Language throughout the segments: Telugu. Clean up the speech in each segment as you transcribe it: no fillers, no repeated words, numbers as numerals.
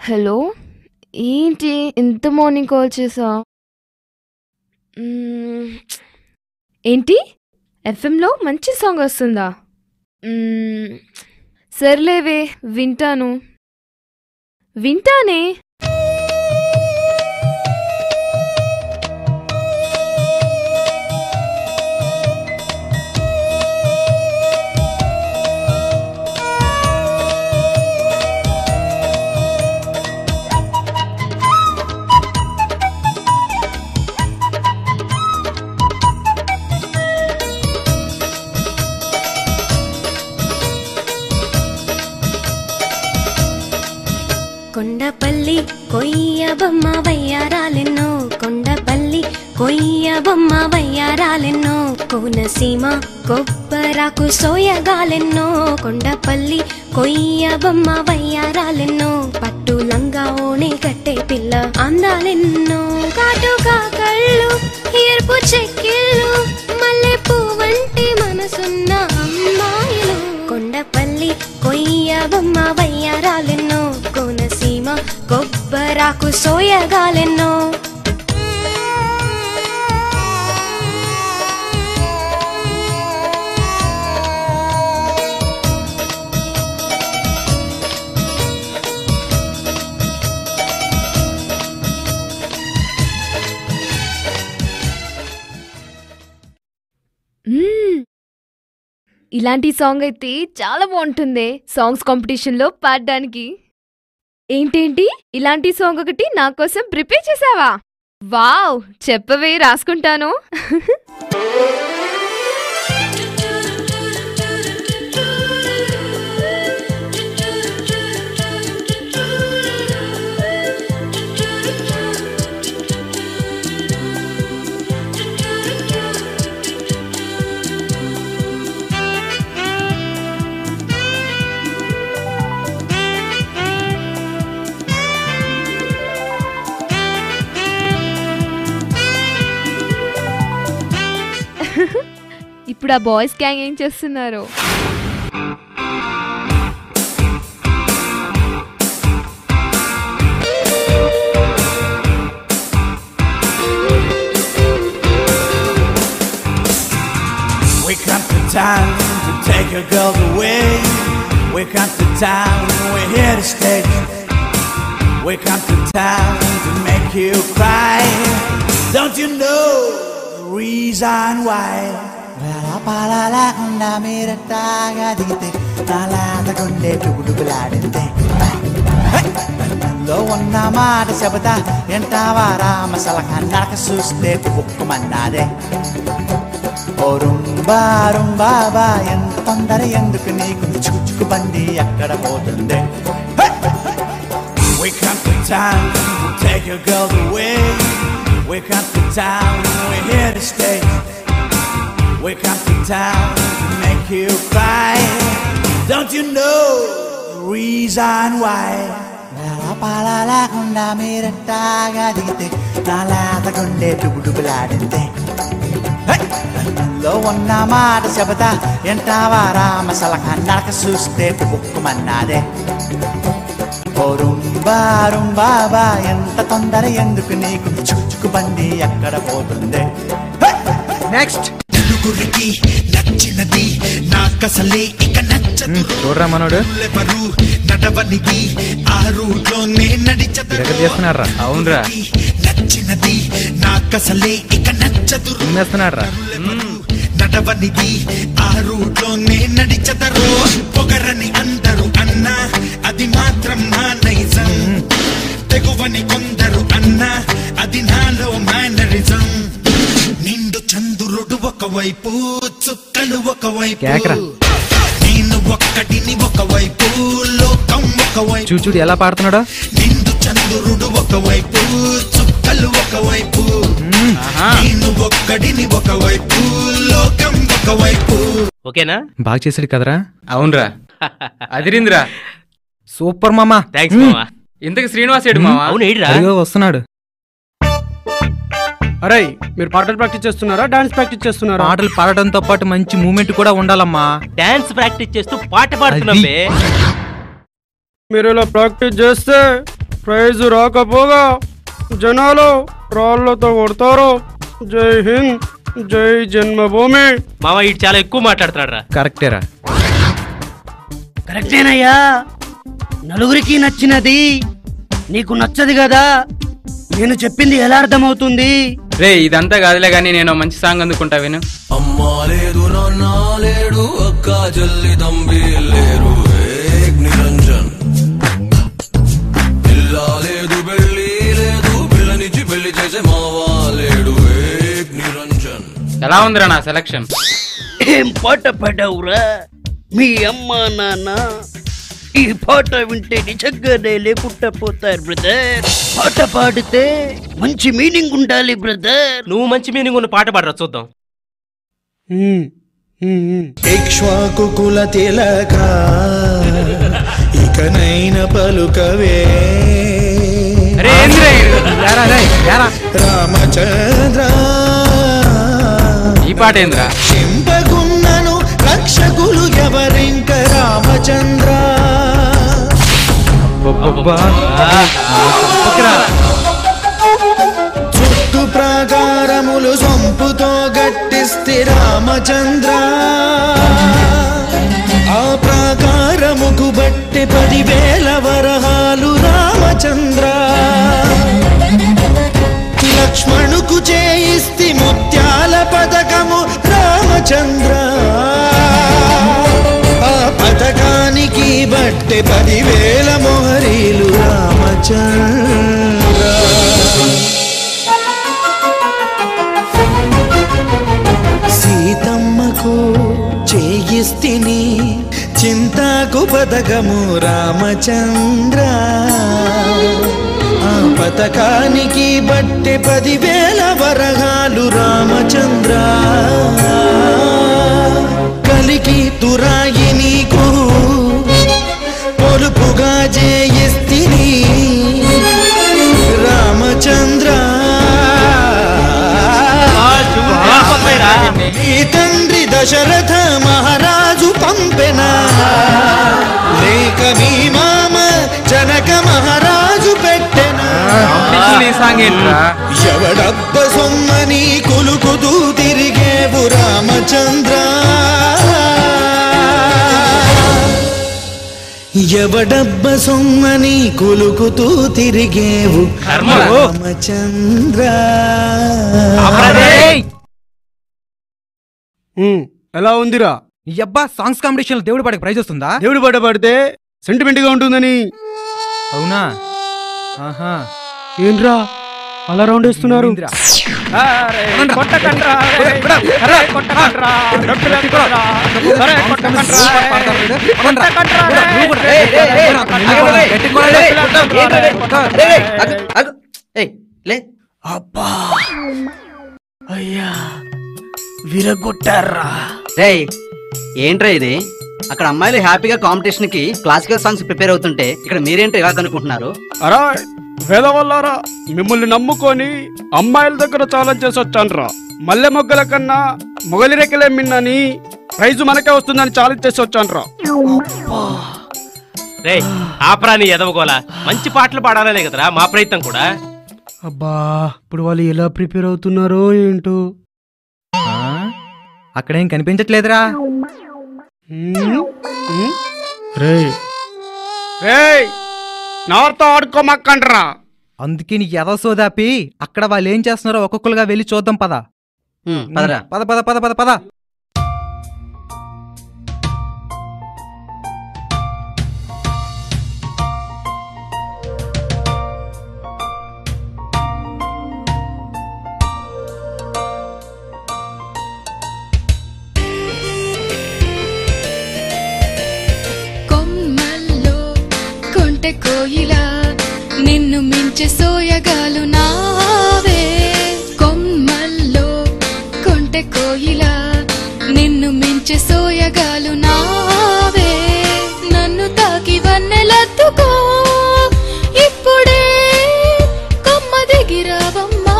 హలో, ఏంటి ఇంత మార్నింగ్ కాల్ చేసా? ఏంటి ఎఫ్ఎంలో మంచి సాంగ్ వస్తుందా? సర్లేవే, వింటానే. కొండపల్లి కొయ్య బొమ్మ వయ్యారాలెన్నో, కొండపల్లి కొయ్య బొమ్మ వయ్యారాలెన్నో, కోనసీమ కొబ్బరాకు సోయగాలెన్నో, కొండపల్లి కొయ్య బొమ్మ వయ్యారాలెన్నో, పట్టు లంగా ఓణి కట్టే పిల్ల అందాలెన్నో, కాటుగా కళ్ళు ఎరుపు చెక్కిళ్ళు మల్లె పువ్వంటి మనసున్న అమ్మాయిలు, కొండపల్లి కొయ్య బొమ్మ వయ్యారాలెన్నో, కోనసీమ కొబ్బరాకు సోయగాలెన్నో. ఇలాంటి సాంగ్ అయితే చాలా బాగుంటుంది సాంగ్స్ కాంపిటీషన్లో పాడడానికి. ఏంటేంటి ఇలాంటి సాంగ్ ఒకటి నా కోసం ప్రిపేర్ చేసావా? వావ్, చెప్పవే, రాసుకుంటాను. ఇప్పుడు ఆ బాయ్స్ గ్యాంగ్ ఏం చేస్తున్నారు? We come to town to take your girls away. We come to town, we're here to stay. We come to town to make you cry. Don't you know the reason why? లో ఉన్న మాట చెబుతా ఎంటావా రామసలక నడక చూస్తే ఉక్కుమన్నాదే. ఓ రుంబా రుంబాబా, ఎంత తొందర ఎందుకు నీకు, చుక్కు బండి ఎక్కడ పోతుంది? We come to town to take your girls away. We come to town, we're here to stay. We come to town to make you cry. Don't you know the reason why? పాలకుండా మీరట్టాగా దిగితే నాలాత గుండె డుబుడుబులాడిందే. లో ఉన్న మాట చెబుతా ఎంటావా రామసలక నడక చూస్తే ఉక్కుమన్నాదే. ఓ రుంబా రుంబాబా, ఎంత తొందర ఎందుకు నీకు, చుక్కు బండి ఎక్కడ పోతుంది? నెక్స్ట్ నలుగురికి నచ్చినది నాకసలే ఇక నచ్చదు. చూడరా మనోడు నడవనికి ఆ రూట్లోనే నడిచేస్తున్నారా? అవునరా, నచ్చినది నాకసలే ఇక నచ్చదు. నడవనికి ఆ రూట్లోనే నడిచెదరు. పొగరని అందరూ అన్నా అది మాత్రం నా నైజం. తెగువని కొందరు అన్నా అది నాలో మేనరిజం. నిండు చంద్రుడు ఒకవైపు, చుక్కలు ఒకవైపు, నేను ఒక్కటిని ఒకవైపు, లోకం ఒకవైపు. చూడు ఎలా పాడుతున్నాడో. నిండు చంద్రుడు ఒకవైపు, చుక్కలు ఒకవైపు, నేను ఒక్కడిని ఒకవైపు, లోకం ఒకవైపు. ఓకేనా? బాగా చేసాడు కదరా? అవునరా, అదిరిందిరా. సూపర్ మామా. థాంక్స్ మామా. ఇంతకు శ్రీనివాస్ ఏడు మామా? అవును, ఏడురా, వస్తున్నాడు. అరే, మీరు పాటలు ప్రాక్టీస్ చేస్తున్నారా, డాన్స్ ప్రాక్టీస్ చేస్తున్నారా? పాటలు పాడటంతో పాటు మంచి మూమెంట్ కూడా ఉండాలమ్మా. డాన్స్ ప్రాక్టీస్ చేస్తూ పాట పాడుతున్నాం. మీరు ఇలా ప్రాక్టీస్ చేస్తే ప్రైజ్ రాకపోగా జనాలు రాళ్లతో కొడతారు. జై హింద్, జై జన్మభూమి. మామ ఇటు చాలా ఎక్కువ మాట్లాడుతున్నాడు రా. కరెక్టేరా. కరెక్టేనయ్యా. నలుగురికి నచ్చినది నీకు నచ్చదు కదా, నేను చెప్పింది ఎలా అర్థమవుతుంది? రే ఇదంతా కాదులే గానీ నేను మంచి సాంగ్ అందుకుంటా విను. అమ్మా లేదు నాన్న లేడు అక్క చెల్లి తంబి లేరు ఏక్ నిరంజన్. ఇల్లా లేదు పెళ్ళి లేదు పిల్లనిచ్చి పెళ్లి చేసే మావా లేడు ఏక్ నిరంజన్. ఎలా ఉందిరా నా సెలక్షన్? ఏం పాట పాడావురా? మీ అమ్మ నాన్న ఈ పాట వింటే నిజంగానే లేకుండా పోతారు బ్రదర్. పాట పాడితే మంచి మీనింగ్ ఉండాలి బ్రదర్. నువ్వు మంచి మీనింగ్ ఉన్న పాట పాడరా చూద్దాం. ఇక్ష్వాకు కుల తిలక ఇకనైన పలుకవే రామచంద్ర. ఈ పాట ఏంద్రా? చింపగున్నను రక్షకులు ఎవరింక రామచంద్ర. చుట్టు ప్రాకారములు సొంపుతో గట్టిస్తే రామచంద్ర. ఆ ప్రాకారముకు బట్టి 10,000 వరహాలు రామచంద్ర. లక్ష్మణుకు చేయిస్తి ముత్యాల పథకము రామచంద్ర. ఆ పథకానికి బట్టి 10,000 మొహరీలు రామచంద్ర. సీతమ్మకు చేయిస్తిని చింతాకు పథకము రామచంద్ర. ఆ పథకానికి బట్టి 10,000 వరహాలు రామచంద్ర. కలికి తురాయి నీకు పొలుపుగా చేయిస్తిని రామచంద్ర. ఈ తండ్రి దశరథ మహారాజు పంపెనా లేక మీ మామ జనక మహారాజు పెట్టెనా? ఎవడబ్బ సొమ్మని కులుకుతూ తిరిగేవు రామచంద్ర. ఎవడబ్బ సొమ్మని కులుకుతూ తిరిగేవు రామచంద్ర. ఎలా ఉందిరా? ఈ అబ్బా సాంగ్స్ కాంపిటీషన్ దేవుడి పాటకి ప్రైజ్ వస్తుందా? దేవుడి పాట పాడితే సెంటిమెంట్ గా ఉంటుందని. అవునా? ఆహా. ఏంట్రా అలా రౌండ్ వేస్తున్నారు? అబ్బా అయ్యా విరగొట్టారా. రేయ్ ఏంట్రా ఇది? అక్కడ అమ్మాయిలు హ్యాపీగా కాంపిటీషన్ కి క్లాసికల్ సాంగ్స్ ప్రిపేర్ అవుతుంటే ఇక్కడ మీరేంటో ఎలా కనుక్కుంటున్నారు? అరా వేదవల్లారా, మిమ్మల్ని నమ్ముకొని అమ్మాయిల దగ్గర ఛాలెంజ్ చేసి వచ్చానురా. మల్లె మొగ్గల కన్నా మొగలి రెక్కలే మిన్నని ప్రైజ్ మనకే వస్తుందని ఛాలెంజ్ చేసి వచ్చానురా. రే ఆపరాని ఎదవగోలా, మంచి పాటలు పాడాలనే కదరా మా ప్రయత్నం కూడా. అబ్బా ఇప్పుడు వాళ్ళు ఎలా ప్రిపేర్ అవుతున్నారో ఏంటో. అక్కడేం కనిపించట్లేదురా. నాతో ఆడుకోమక్కండ్రా. అందుకే నీ ఎదో సోదాపి అక్కడ వాళ్ళు ఏం చేస్తున్నారో ఒక్కొక్కరుగా వెళ్ళి చూద్దాం పద. పదరా. పద పద పద పద పద. కోయిలా నిన్ను మించే సోయగాలు నావే. కొమ్మల్లో కొంటె కోయిలా నిన్ను మించే సోయగాలు నావే. నన్ను తాకి వన్నెలత్తుకో ఇప్పుడే కొమ్మ దిగిరావమ్మా.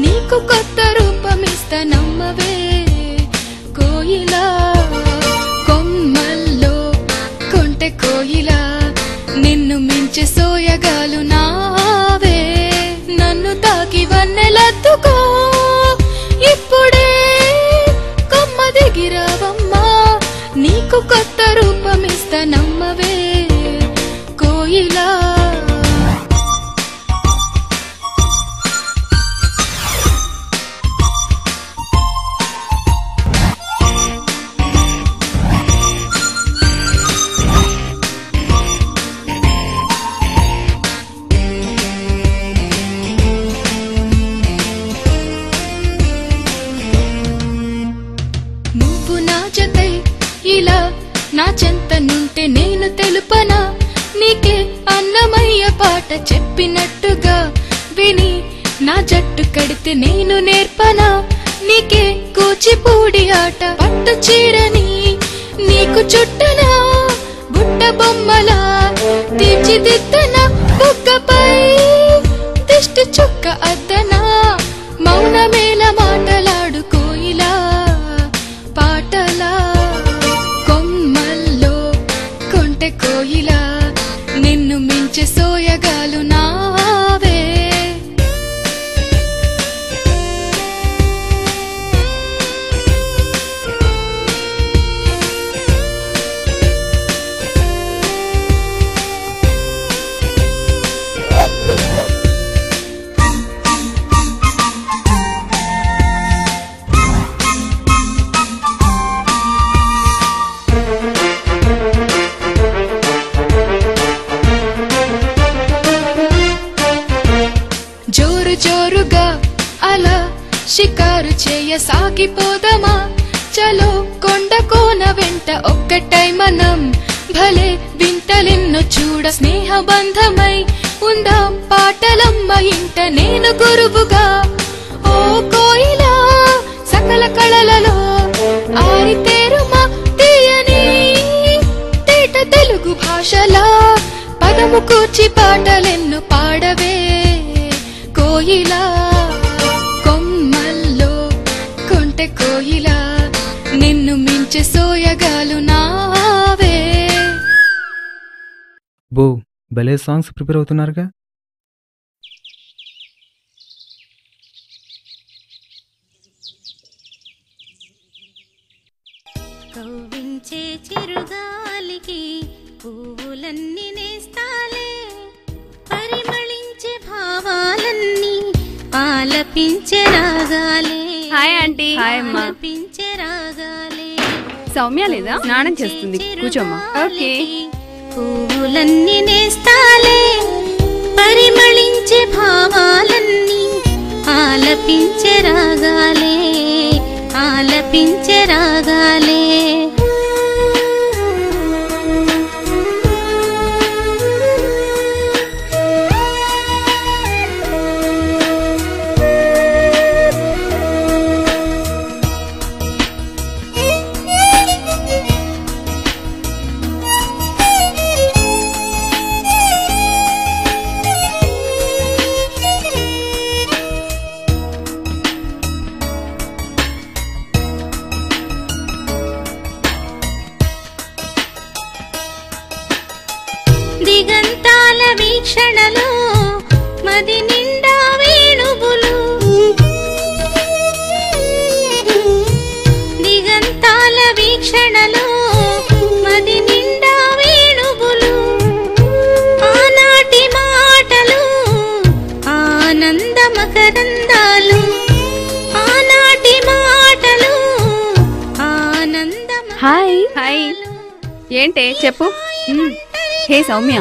నీకు కొత్త రూపమిస్తా నమ్మవే కోయిలా. కొమ్మల్లో కొంటె కోయిలా మించే సోయగాలు నావే నన్ను తాకి వన్నెలత్తుకో ఇప్పుడే కొమ్మ దిగిరావమ్మా నీకు కొత్త రూపమిస్తా నమ్మవే కోయిలా ఇలా నా చెంత నుంటే నేను తెలుపనా నీకే అన్నమయ్య పాట చెప్పినట్టుగా విని నా జట్టు కడితే నేను నేర్పనా నీకే కూచిపూడి ఆట పట్టు చీరని నీకు చుట్టనా బుట్ట బొమ్మలా తీర్చిదిద్దనా బుగ్గపై దిష్టి చుక్క అద్దనా మౌనమేల మాటలాడు కోయిలా పాటలా కోయిలా నిన్ను మించే సోయగాలు నావే జోరుగా అలా షికారు చేయ సాగిపోదమా చలో కొండ కోన వెంట ఒక్కటై మనం భలే వింతలెన్నో చూడ స్నేహ బంధమై ఉందాం పాటలమ్మ ఇంట నేను గురువుగా ఓ కోయిలా సకల కళలలో ఆరితేరుమా తీయని తేట తెలుగు భాషలా పదము కూర్చి పాటలెన్ను పాడవే కోయిలా కొమ్మల్లో కొంటె కోయిలా నిన్ను మించే సోయగాలు నావే బో భలే సాంగ్స్ ప్రిపేర్ అవుతున్నారుగా కవ్వించే చిరుగాలికి పువ్వులన్నీ నేస్తాలే పరిమళించే భావాలన్నీ ఆలపించే రాగాలే హాయ్ ఆంటీ హాయ్ అమ్మా ఆలపించే రాగాలే సౌమ్య లేదా స్నానం చేస్తుంది కూర్చోమ్మా ఓకే పువ్వులన్నీ నేస్తాలే పరిమళించే భావాలన్నీ ఆలపించే రాగాలే ఆలపించే రాగాలే దిగంతాల వీక్షణలో మది నిండా వేణువులు దిగంతాల వీక్షణలో మది నిండా వేణువులు ఆనాటి మాటలు ఆనంద మకరందాలు ఆనాటి మాటలు ఆనంద హాయ్ హాయ్ ఏంటే చెప్పు హే సౌమ్య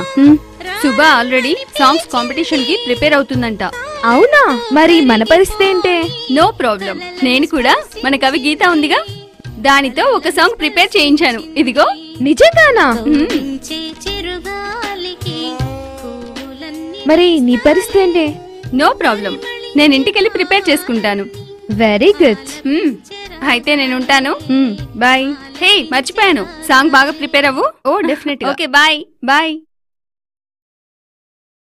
శుభ ఆల్రెడీ సాంగ్స్ కాంపిటీషన్ కి ప్రిపేర్ అవుతుందంట అవునా మరి మన పరిస్థితి ఏంటే నో ప్రాబ్లం నేను కూడా మన కవి గీత ఉందిగా దానితో ఒక సాంగ్ ప్రిపేర్ చేయించాను ఇదిగో నిజంగానా మరి నీ పరిస్థితి ఏంటే నో ప్రాబ్లం నేను ఇంటికెళ్ళి ప్రిపేర్ చేసుకుంటాను వెరీ గుడ్ అయితే నేను ఉంటాను బాయ్ హే మర్చిపోయాను సాంగ్ బాగా ప్రిపేర్ అవ్వు ఓ డెఫినెట్ ఓకే బాయ్ బాయ్